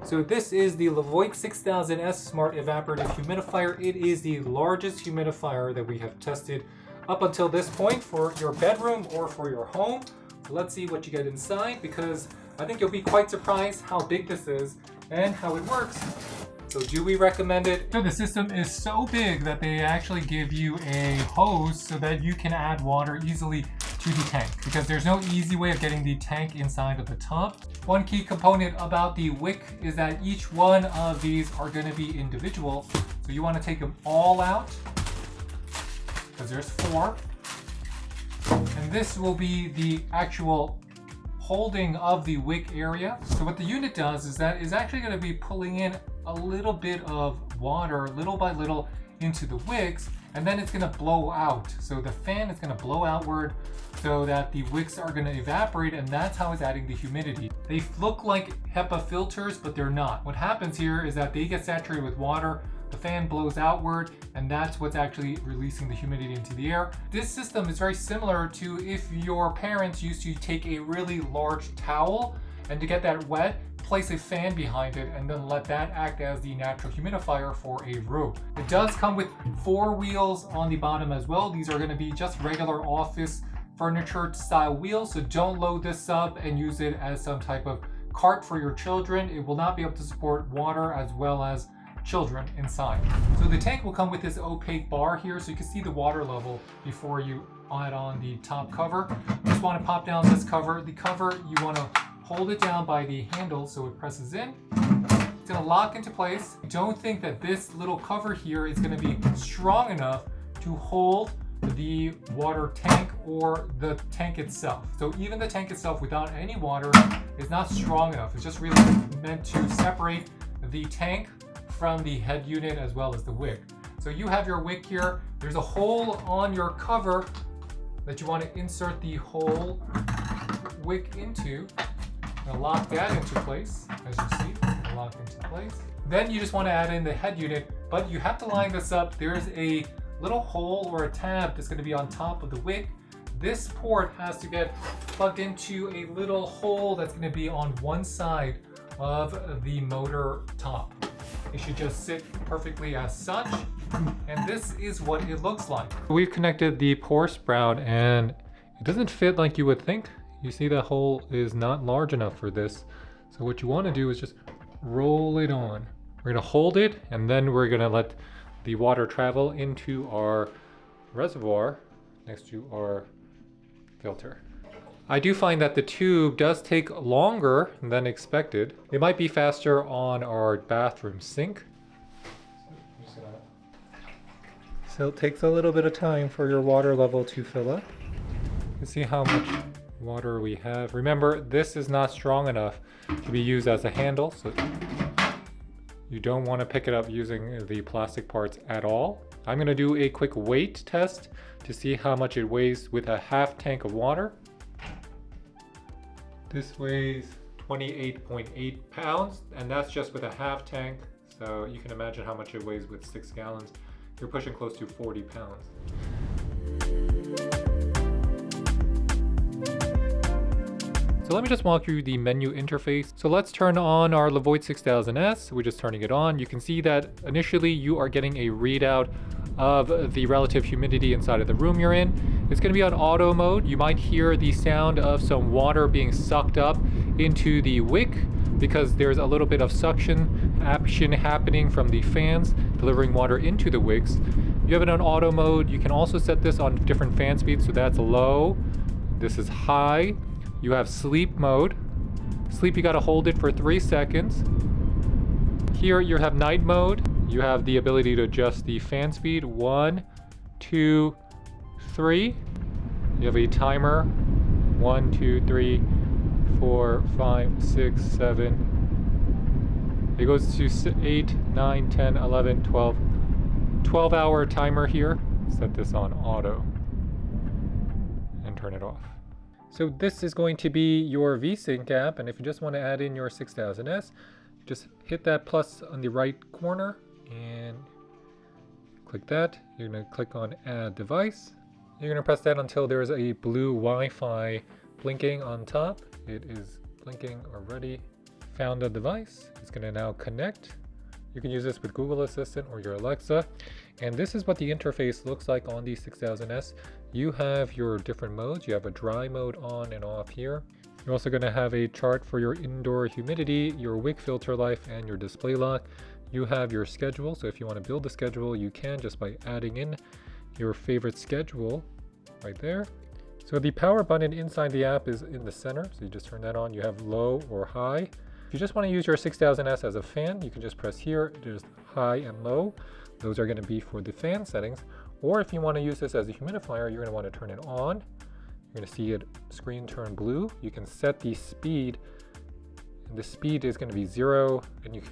So this is the LEVOIT 6000S Smart Evaporative Humidifier. It is the largest humidifier that we have tested up until this point for your bedroom or for your home. So let's see what you get inside, because I think you'll be quite surprised how big this is and how it works. So do we recommend it? So the system is so big that they actually give you a hose so that you can add water easily to the tank, because there's no easy way of getting the tank inside of the tub. One key component about the wick is that each one of these are going to be individual. So you want to take them all out, because there's 4. And this will be the actual holding of the wick area. So what the unit does is that is actually going to be pulling in a little bit of water little by little into the wicks, and then it's going to blow out. So the fan is going to blow outward so that the wicks are going to evaporate, and that's how it's adding the humidity. They look like HEPA filters, but they're not. What happens here is that they get saturated with water, the fan blows outward, and that's what's actually releasing the humidity into the air. This system is very similar to if your parents used to take a really large towel, and to get that wet, place a fan behind it and then let that act as the natural humidifier for a room. It does come with 4 wheels on the bottom as well. These are going to be just regular office furniture style wheels, so don't load this up and use it as some type of cart for your children. It will not be able to support water as well as children inside. So the tank will come with this opaque bar here, so you can see the water level before you add on the top cover. You just want to pop down this cover. The cover, you want to hold it down by the handle so it presses in. It's going to lock into place. Don't think that this little cover here is going to be strong enough to hold the water tank or the tank itself. So even the tank itself without any water is not strong enough. It's just really meant to separate the tank from the head unit as well as the wick. So you have your wick here. There's a hole on your cover that you want to insert the whole wick into. Now lock that into place, as you see, locked into place. Then you just want to add in the head unit, but you have to line this up. There's a little hole or a tab that's going to be on top of the wick. This port has to get plugged into a little hole that's going to be on one side of the motor top. It should just sit perfectly as such, and this is what it looks like. We've connected the pour spout, and it doesn't fit like you would think. You see the hole is not large enough for this. So what you want to do is just roll it on. We're going to hold it, and then we're going to let the water travel into our reservoir next to our filter. I do find that the tube does take longer than expected. It might be faster on our bathroom sink. So it takes a little bit of time for your water level to fill up. You can see how much water we have. Remember, this is not strong enough to be used as a handle, so you don't want to pick it up using the plastic parts at all. I'm going to do a quick weight test to see how much it weighs with a half tank of water. This weighs 28.8 pounds, and that's just with a half tank, so you can imagine how much it weighs with 6 gallons. You're pushing close to 40 pounds. So let me just walk through the menu interface. So let's turn on our LEVOIT 6000S. We're just turning it on. You can see that initially you are getting a readout of the relative humidity inside of the room you're in. It's going to be on auto mode. You might hear the sound of some water being sucked up into the wick because there's a little bit of suction action happening from the fans delivering water into the wicks. You have it on auto mode. You can also set this on different fan speeds. So that's low. This is high. You have sleep mode. Sleep, you gotta hold it for 3 seconds. Here you have night mode. You have the ability to adjust the fan speed. 1, 2, 3. You have a timer. 1, 2, 3, 4, 5, 6, 7. It goes to 8, 9, 10, 11, 12. 12-hour timer here. Set this on auto and turn it off. So this is going to be your VSync app, and if you just want to add in your 6000S, just hit that plus on the right corner and click that. You're going to click on Add Device. You're going to press that until there is a blue Wi-Fi blinking on top. It is blinking already. found the device. It's going to now connect. You can use this with Google Assistant or your Alexa. And this is what the interface looks like on the 6000S. You have your different modes. You have a dry mode on and off here. You're also going to have a chart for your indoor humidity, your wick filter life, and your display lock. You have your schedule. So if you want to build a schedule, you can just by adding in your favorite schedule right there. So the power button inside the app is in the center. So you just turn that on. You have low or high. If you just want to use your 6000S as a fan, you can just press here. There's high and low. Those are going to be for the fan settings. Or if you want to use this as a humidifier, you're going to want to turn it on. You're going to see it screen turn blue. You can set the speed. And the speed is going to be 0. And you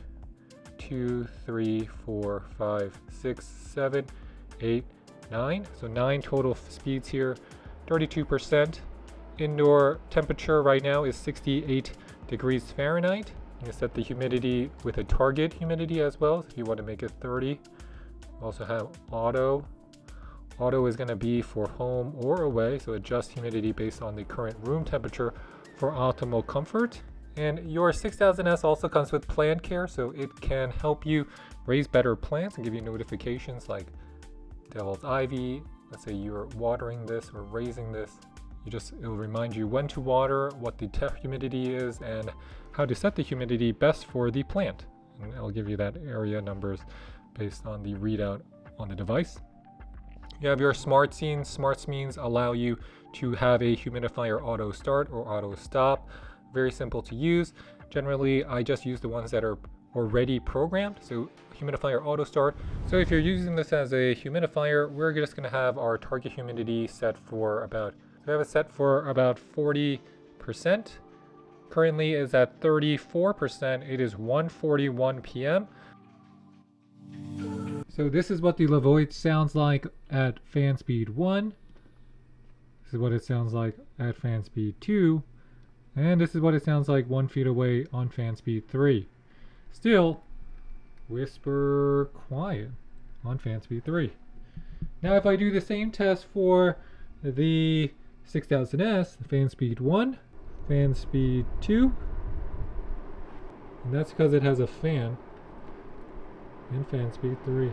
2, 3, 4, 5, 6, 7, 8, 9. So 9 total speeds here. 32%. Indoor temperature right now is 68 degrees Fahrenheit. You can set the humidity with a target humidity as well if you want to make it 30. Also have auto. Auto is going to be for home or away, so adjust humidity based on the current room temperature for optimal comfort. And your 6000S also comes with plant care, so it can help you raise better plants and give you notifications like devil's ivy. Let's say you're watering this or raising this. It'll remind you when to water, what the humidity is, and how to set the humidity best for the plant. And it'll give you that area numbers based on the readout on the device. You have your smart scenes. Smart scenes allow you to have a humidifier auto start or auto stop. Very simple to use. Generally, I just use the ones that are already programmed. So humidifier auto start. So if you're using this as a humidifier, we're just going to have our target humidity set for about, we have it set for about 40%. Currently is at 34%. It is 1:41 p.m. So this is what the Levoit sounds like at fan speed 1. This is what it sounds like at fan speed 2. And this is what it sounds like 1 feet away on fan speed 3. Still, whisper quiet on fan speed 3. Now if I do the same test for the 6000S, fan speed 1, fan speed 2, and that's because it has a fan, and fan speed 3.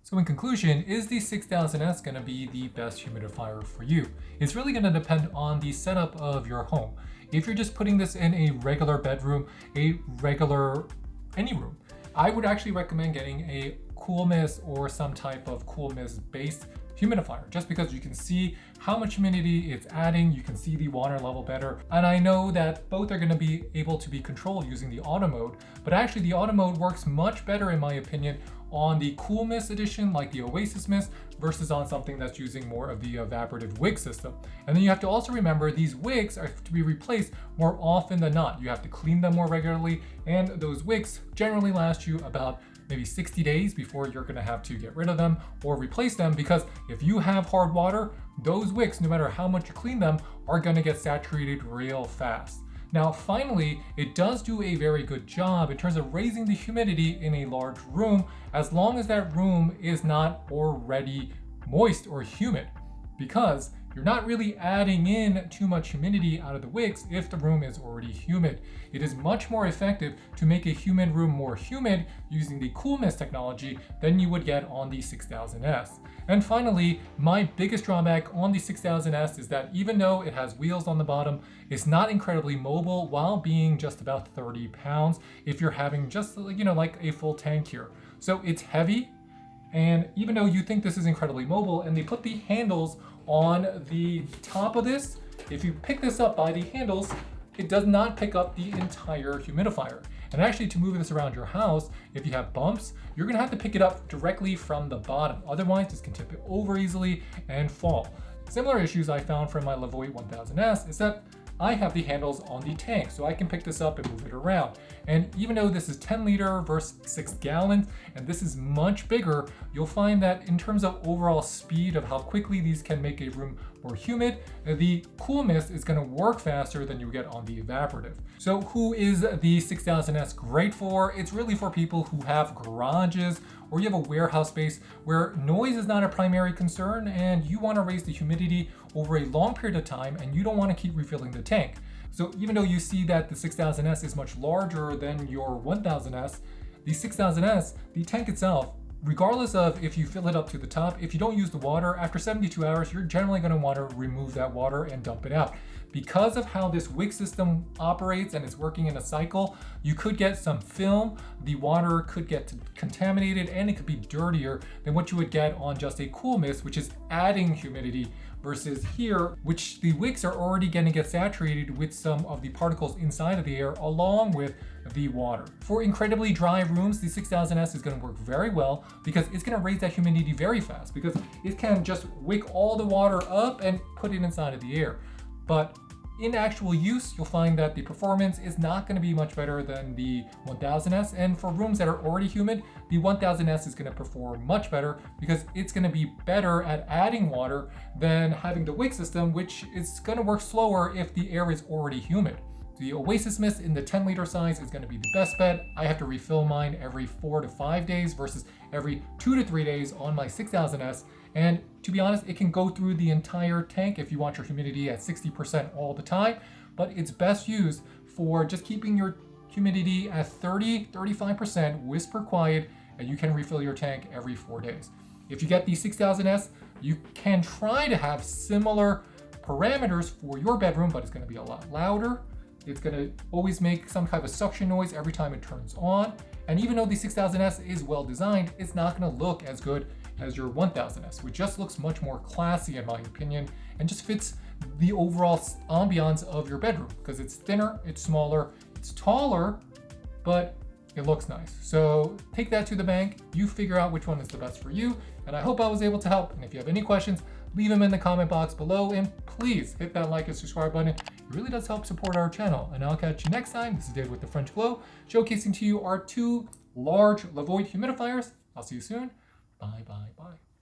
So in conclusion, is the 6000S going to be the best humidifier for you? It's really going to depend on the setup of your home. If you're just putting this in a regular bedroom, any room, I would actually recommend getting a cool mist or some type of cool mist based humidifier, just because you can see how much humidity it's adding, you can see the water level better. And I know that both are going to be able to be controlled using the auto mode, but actually the auto mode works much better in my opinion on the cool mist edition like the OasisMist versus on something that's using more of the evaporative wick system. And then you have to also remember these wicks are to be replaced more often than not. You have to clean them more regularly, and those wicks generally last you about maybe 60 days before you're going to have to get rid of them or replace them, because if you have hard water, those wicks, no matter how much you clean them, are going to get saturated real fast. Now finally, it does do a very good job in terms of raising the humidity in a large room, as long as that room is not already moist or humid, because you're not really adding in too much humidity out of the wicks if the room is already humid. It is much more effective to make a humid room more humid using the cool mist technology than you would get on the 6000S. And finally, my biggest drawback on the 6000S is that even though it has wheels on the bottom, it's not incredibly mobile while being just about 30 pounds if you're having just, like a full tank here. So it's heavy, and even though you think this is incredibly mobile, and they put the handles on the top of this, if you pick this up by the handles, it does not pick up the entire humidifier. And actually, to move this around your house, if you have bumps, you're gonna have to pick it up directly from the bottom. Otherwise, this can tip it over easily and fall. Similar issues I found from my Levoit 1000S is that I have the handles on the tank, so I can pick this up and move it around. And even though this is 10 liter versus 6 gallons, and this is much bigger, you'll find that in terms of overall speed of how quickly these can make a room more humid, the cool mist is going to work faster than you get on the evaporative. So who is the 6000S great for? It's really for people who have garages or you have a warehouse space where noise is not a primary concern and you want to raise the humidity over a long period of time and you don't want to keep refilling the tank. So even though you see that the 6000S is much larger than your 1000S, the 6000S, the tank itself, regardless of if you fill it up to the top, if you don't use the water, after 72 hours, you're generally going to want to remove that water and dump it out. Because of how this wick system operates and is working in a cycle, you could get some film, the water could get contaminated, and it could be dirtier than what you would get on just a cool mist, which is adding humidity, versus here, which the wicks are already going to get saturated with some of the particles inside of the air along with the water. For incredibly dry rooms, the 6000S is going to work very well because it's going to raise that humidity very fast because it can just wick all the water up and put it inside of the air. But in actual use, you'll find that the performance is not going to be much better than the 1000S, and for rooms that are already humid, the 1000S is going to perform much better because it's going to be better at adding water than having the wick system, which is going to work slower if the air is already humid. The OasisMist in the 10 liter size is going to be the best bet. I have to refill mine every 4 to 5 days versus every 2 to 3 days on my 6000S. And to be honest, it can go through the entire tank if you want your humidity at 60% all the time, but it's best used for just keeping your humidity at 30-35%, whisper quiet, and you can refill your tank every 4 days. If you get the 6000S, you can try to have similar parameters for your bedroom, but it's going to be a lot louder. It's going to always make some kind of suction noise every time it turns on. And even though the 6000S is well designed, it's not going to look as good as your 1000S, which just looks much more classy in my opinion, and just fits the overall ambiance of your bedroom because it's thinner, it's smaller, it's taller, but it looks nice. So take that to the bank, you figure out which one is the best for you, and I hope I was able to help. And if you have any questions, leave them in the comment box below, and please hit that like and subscribe button. It really does help support our channel, and I'll catch you next time. This is Dave with the French Glow, showcasing to you our 2 large Levoit humidifiers. I'll see you soon. Bye, bye, bye.